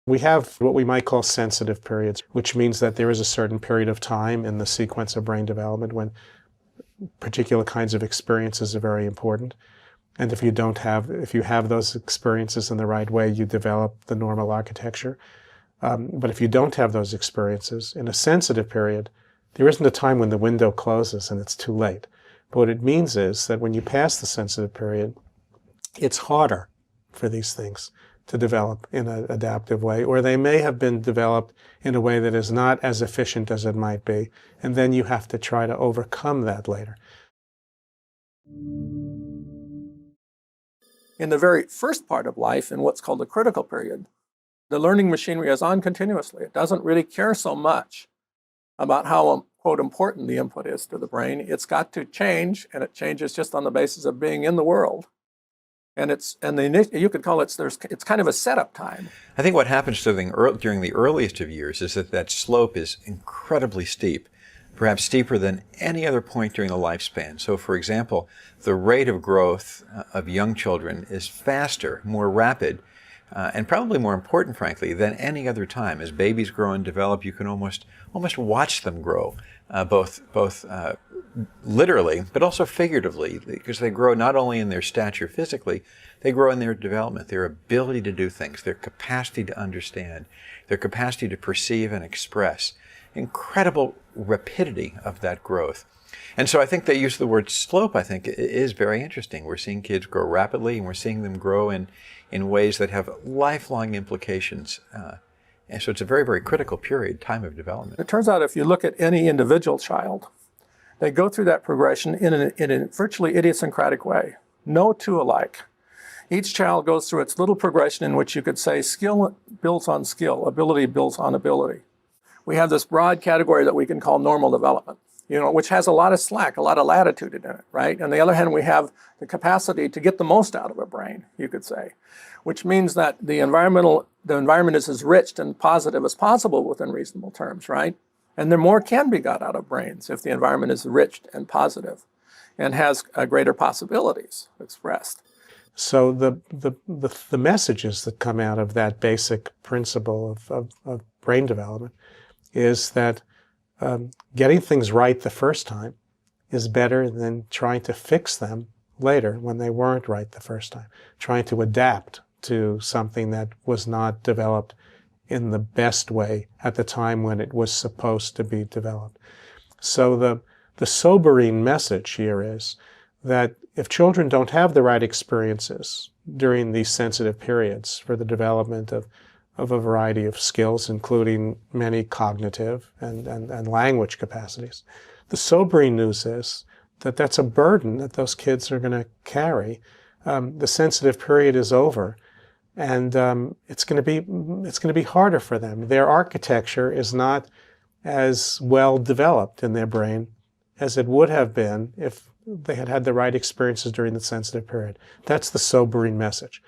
We have what we might call sensitive periods, which means that there is a certain period of time in the sequence of brain development when particular kinds of experiences are very important. And if you have those experiences in the right way, you develop the normal architecture. But if you don't have those experiences, in a sensitive period, there isn't a time when the window closes and it's too late. But what it means is that when you pass the sensitive period, it's harder for these things to develop in an adaptive way, or they may have been developed in a way that is not as efficient as it might be, and then you have to try to overcome that later. In the very first part of life, in what's called the critical period, the learning machinery is on continuously. It doesn't really care so much about how, quote, important the input is to the brain. It's got to change, and it changes just on the basis of being in the world. And you could call it, it's kind of a setup time. I think what happens during the earliest of years is that slope is incredibly steep, perhaps steeper than any other point during the lifespan. So, for example, the rate of growth of young children is faster, more rapid, and probably more important, frankly, than any other time. As babies grow and develop, you can almost watch them grow, both literally, but also figuratively, because they grow not only in their stature physically, they grow in their development, their ability to do things, their capacity to understand, their capacity to perceive and express. Incredible rapidity of that growth. And so I think the use of the word slope, I think, is very interesting. We're seeing kids grow rapidly, and we're seeing them grow in ways that have lifelong implications. And so it's a very, very critical time of development. It turns out if you look at any individual child, they go through that progression in a virtually idiosyncratic way. No two alike. Each child goes through its little progression in which you could say skill builds on skill, ability builds on ability. We have this broad category that we can call normal development, which has a lot of slack, a lot of latitude in it, right? On the other hand, we have the capacity to get the most out of a brain, you could say, which means that the environment is as rich and positive as possible within reasonable terms, right? And then more can be got out of brains if the environment is rich and positive and has greater possibilities expressed. So the messages that come out of that basic principle of brain development is that getting things right the first time is better than trying to fix them later when they weren't right the first time, trying to adapt to something that was not developed in the best way at the time when it was supposed to be developed. So the sobering message here is that if children don't have the right experiences during these sensitive periods for the development of a variety of skills, including many cognitive and language capacities, the sobering news is that that's a burden that those kids are going to carry. The sensitive period is over, and it's going to be harder for them. Their architecture is not as well developed in their brain as it would have been if they had had the right experiences during the sensitive period. That's the sobering message.